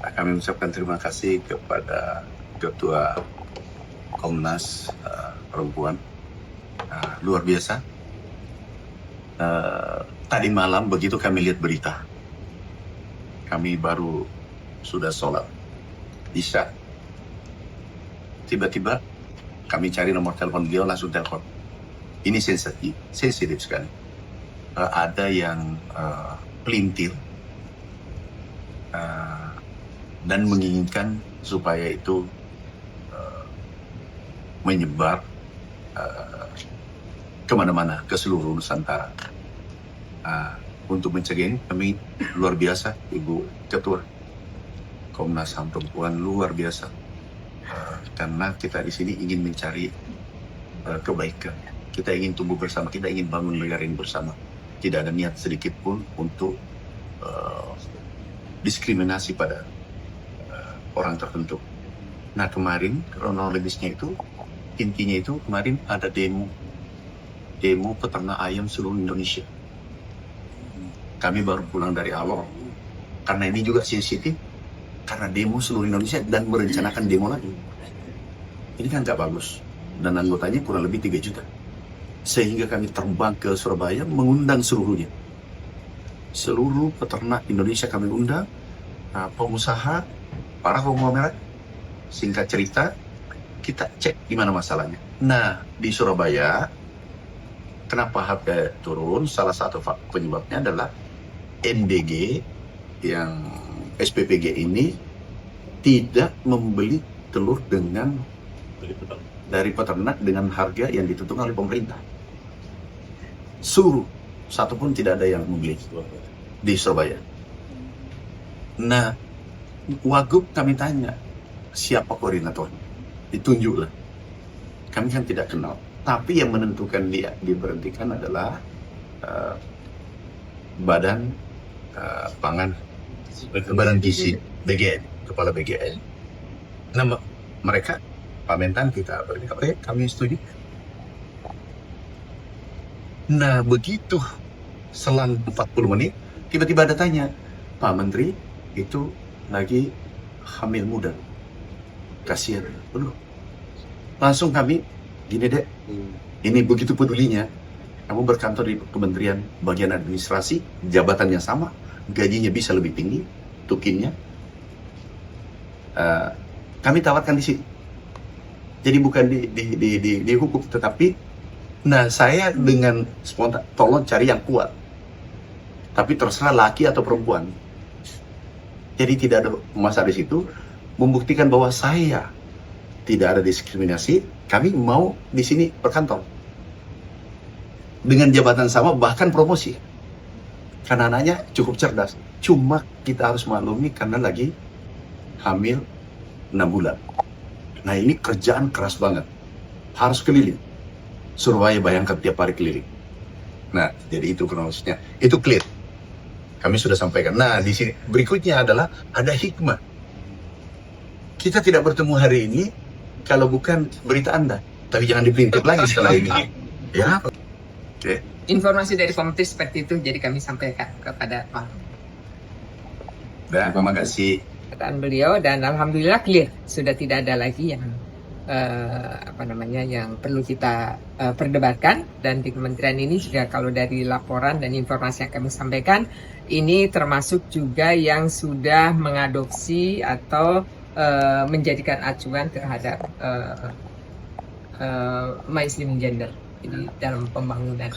Kami mengucapkan terima kasih kepada Ketua Komnas Perempuan. Luar biasa. Tadi malam begitu kami lihat berita, kami baru sudah sholat Isya. Tiba-tiba kami cari nomor telepon beliau, langsung telepon. Ini sensitif sekali. Ada yang pelintir dan menginginkan supaya itu menyebar kemana-mana, ke seluruh Nusantara. Untuk mencegah ini, kami luar biasa, Ibu Ketua Komnas HAM Perempuan, luar biasa. Karena kita di sini ingin mencari kebaikan. Kita ingin tumbuh bersama, kita ingin bangun negara ini bersama. Tidak ada niat sedikit pun untuk diskriminasi pada orang tertentu. Nah, kemarin kronologisnya itu, intinya itu kemarin ada demo peternak ayam seluruh Indonesia. Kami baru pulang dari awal, karena ini juga sensitif, karena demo seluruh Indonesia dan merencanakan demo lagi. Ini kan nggak bagus, dan anggotanya kurang lebih 3 juta. Sehingga kami terbang ke Surabaya, mengundang seluruhnya. Seluruh peternak Indonesia kami undang, pengusaha, para konglomerat. Singkat cerita, kita cek di mana masalahnya. Nah, di Surabaya, kenapa harga turun? Salah satu penyebabnya adalah MDG yang SPPG ini tidak membeli telur dari peternak dengan harga yang ditentukan oleh pemerintah. Suruh, satu pun tidak ada yang membeli di Surabaya. Nah, Wagub kami tanya, siapa koordinator? Ditunjuklah. Kami kan tidak kenal. Tapi yang menentukan dia diberhentikan adalah Badan Pangan, Badan Gizi, BGN, Kepala BGN. Nah, mereka, Pak Mentan kita berkata, kami setuju. Nah, begitu selang 40 menit, tiba-tiba ada tanya, Pak Menteri, itu lagi hamil muda. Kasihan. Langsung kami, gini dek, ini begitu pedulinya, kamu berkantor di Kementerian Bagian Administrasi, jabatannya sama, gajinya bisa lebih tinggi, tukinnya. Kami tawarkan di sini. Jadi bukan di hukum, tetapi, nah saya dengan spontan, tolong cari yang kuat. Tapi terserah laki atau perempuan. Jadi tidak ada masalah di situ, membuktikan bahwa saya tidak ada diskriminasi, kami mau di sini berkantor. Dengan jabatan sama, bahkan promosi. Karena anaknya cukup cerdas. Cuma kita harus maklumi karena lagi hamil 6 bulan. Nah, ini kerjaan keras banget. Harus keliling. Surabaya bayangkan tiap hari keliling. Nah, jadi itu kronologisnya. Itu clear. Kami sudah sampaikan. Nah, di sini berikutnya adalah ada hikmah. Kita tidak bertemu hari ini kalau bukan berita Anda. Tapi jangan diperintah lagi setelah ini. Ya. Oke. Informasi dari Komite seperti itu, jadi kami sampaikan kepada Pak. Terima kasih. Beliau, dan alhamdulillah clear, sudah tidak ada lagi yang yang perlu kita perdebatkan. Dan di kementerian ini juga kalau dari laporan dan informasi yang kami sampaikan, ini termasuk juga yang sudah mengadopsi atau menjadikan acuan terhadap mainstream gender. Jadi dalam pembangunan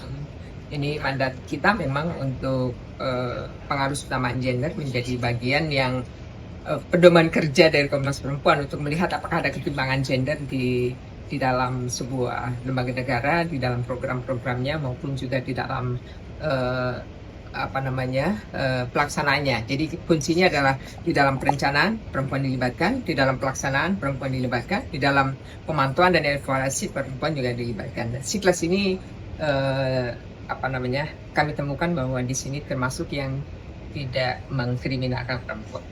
ini mandat kita memang untuk pengarus utamaan gender menjadi bagian yang pedoman kerja dari Komnas Perempuan untuk melihat apakah ada ketimpangan gender di dalam sebuah lembaga negara, di dalam program-programnya maupun juga di dalam pelaksanaannya. Jadi kuncinya adalah di dalam perencanaan perempuan dilibatkan, di dalam pelaksanaan perempuan dilibatkan, di dalam pemantauan dan evaluasi perempuan juga dilibatkan. Siklus ini kami temukan bahwa di sini termasuk yang tidak mengkriminalkan perempuan.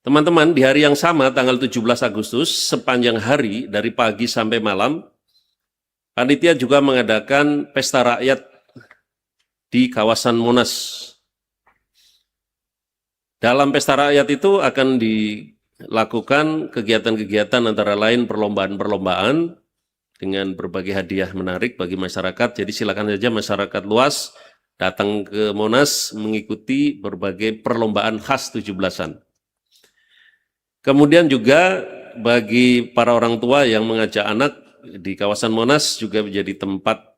Teman-teman, di hari yang sama, tanggal 17 Agustus, sepanjang hari dari pagi sampai malam, panitia juga mengadakan pesta rakyat di kawasan Monas. Dalam pesta rakyat itu akan dilakukan kegiatan-kegiatan antara lain perlombaan-perlombaan dengan berbagai hadiah menarik bagi masyarakat. Jadi silakan saja masyarakat luas datang ke Monas mengikuti berbagai perlombaan khas 17-an. Kemudian juga bagi para orang tua yang mengajak anak di kawasan Monas juga menjadi tempat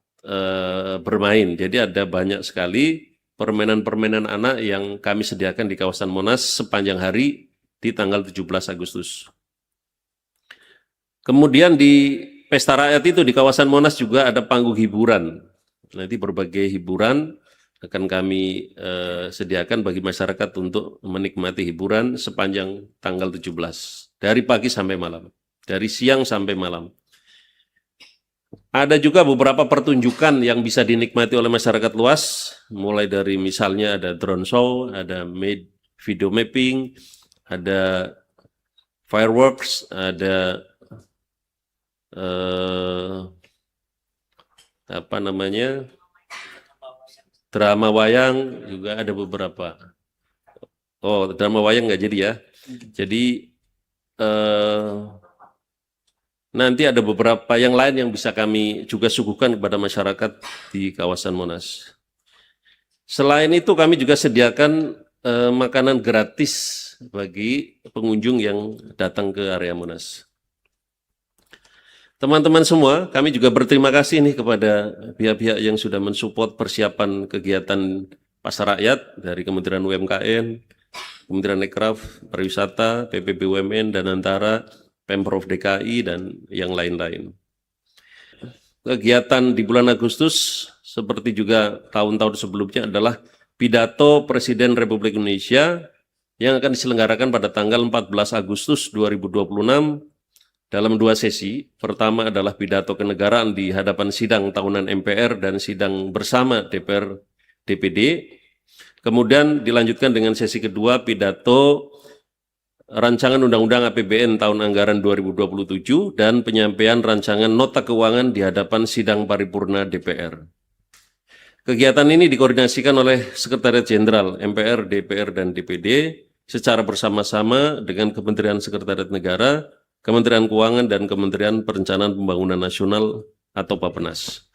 bermain. Jadi ada banyak sekali permainan-permainan anak yang kami sediakan di kawasan Monas sepanjang hari di tanggal 17 Agustus. Kemudian di pesta rakyat itu di kawasan Monas juga ada panggung hiburan. Nanti berbagai hiburan akan kami sediakan bagi masyarakat untuk menikmati hiburan sepanjang tanggal 17. Dari pagi sampai malam, dari siang sampai malam. Ada juga beberapa pertunjukan yang bisa dinikmati oleh masyarakat luas, mulai dari misalnya ada drone show, ada video mapping, ada fireworks, ada drama wayang, juga ada beberapa. Oh, drama wayang nggak jadi ya. Jadi nanti ada beberapa yang lain yang bisa kami juga suguhkan kepada masyarakat di kawasan Monas. Selain itu kami juga sediakan makanan gratis bagi pengunjung yang datang ke area Monas. Teman-teman semua, kami juga berterima kasih nih kepada pihak-pihak yang sudah mensupport persiapan kegiatan Pasar Rakyat dari Kementerian UMKM, Kementerian Ekraf, Pariwisata, PP BUMN, dan antara Pemprov DKI, dan yang lain-lain. Kegiatan di bulan Agustus, seperti juga tahun-tahun sebelumnya, adalah pidato Presiden Republik Indonesia yang akan diselenggarakan pada tanggal 14 Agustus 2026 dalam 2 sesi. Pertama adalah pidato kenegaraan di hadapan sidang tahunan MPR dan sidang bersama DPR DPD. Kemudian dilanjutkan dengan sesi kedua, pidato rancangan Undang-Undang APBN tahun anggaran 2027 dan penyampaian rancangan nota keuangan di hadapan sidang paripurna DPR. Kegiatan ini dikoordinasikan oleh Sekretariat Jenderal MPR, DPR, dan DPD secara bersama-sama dengan Kementerian Sekretariat Negara, Kementerian Keuangan, dan Kementerian Perencanaan Pembangunan Nasional atau Bappenas.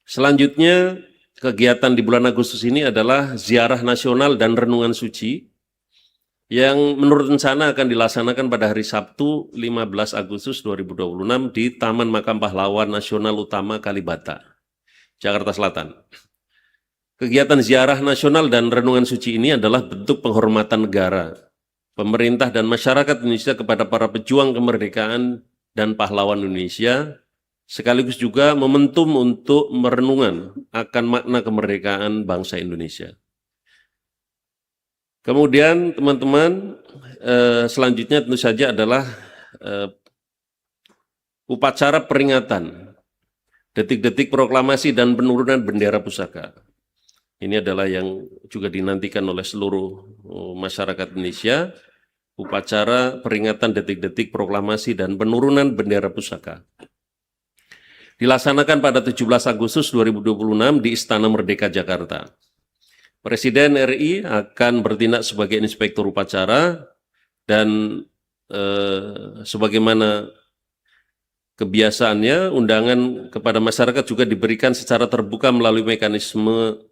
Selanjutnya, kegiatan di bulan Agustus ini adalah ziarah nasional dan renungan suci yang menurut rencana akan dilaksanakan pada hari Sabtu 15 Agustus 2026 di Taman Makam Pahlawan Nasional Utama Kalibata, Jakarta Selatan. Kegiatan ziarah nasional dan renungan suci ini adalah bentuk penghormatan negara, pemerintah, dan masyarakat Indonesia kepada para pejuang kemerdekaan dan pahlawan Indonesia, sekaligus juga momentum untuk merenungan akan makna kemerdekaan bangsa Indonesia. Kemudian teman-teman, selanjutnya tentu saja adalah upacara peringatan detik-detik proklamasi dan penurunan bendera pusaka. Ini adalah yang juga dinantikan oleh seluruh masyarakat Indonesia, upacara peringatan detik-detik proklamasi dan penurunan bendera pusaka. Dilaksanakan pada 17 Agustus 2026 di Istana Merdeka, Jakarta. Presiden RI akan bertindak sebagai inspektur upacara dan sebagaimana kebiasaannya, undangan kepada masyarakat juga diberikan secara terbuka melalui mekanisme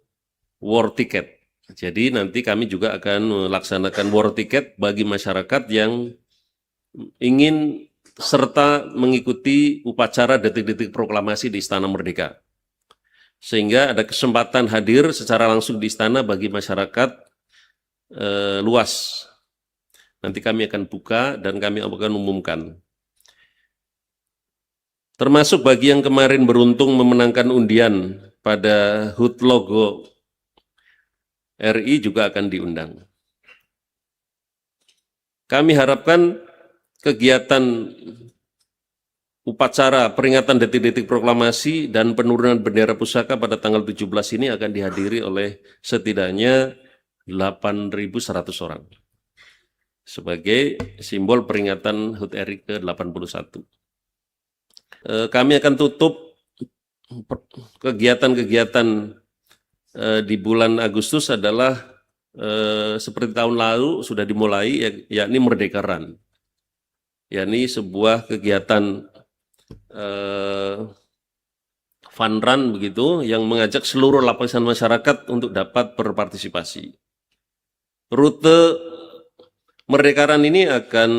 war ticket. Jadi nanti kami juga akan melaksanakan war ticket bagi masyarakat yang ingin serta mengikuti upacara detik-detik proklamasi di Istana Merdeka. Sehingga ada kesempatan hadir secara langsung di istana bagi masyarakat luas. Nanti kami akan buka dan kami akan umumkan. Termasuk bagi yang kemarin beruntung memenangkan undian pada HUT logo RI juga akan diundang. Kami harapkan kegiatan upacara peringatan detik-detik proklamasi dan penurunan bendera pusaka pada tanggal 17 ini akan dihadiri oleh setidaknya 8.100 orang sebagai simbol peringatan HUT RI ke-81. Kami akan tutup kegiatan-kegiatan di bulan Agustus adalah seperti tahun lalu sudah dimulai, yakni Merdeka Run, yakni sebuah kegiatan fun run begitu yang mengajak seluruh lapisan masyarakat untuk dapat berpartisipasi. Rute Merdeka Run ini akan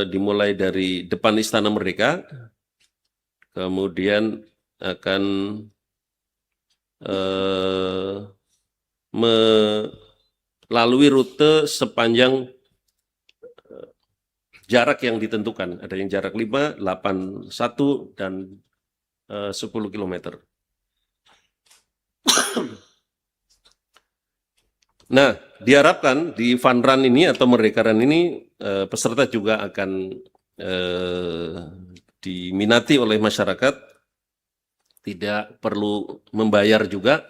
dimulai dari depan Istana Merdeka, kemudian akan melalui rute sepanjang jarak yang ditentukan. Ada yang jarak 5, 8, 1, dan 10 km. Nah, diharapkan di Fun Run ini atau Merdeka Run ini peserta juga akan diminati oleh masyarakat, tidak perlu membayar juga,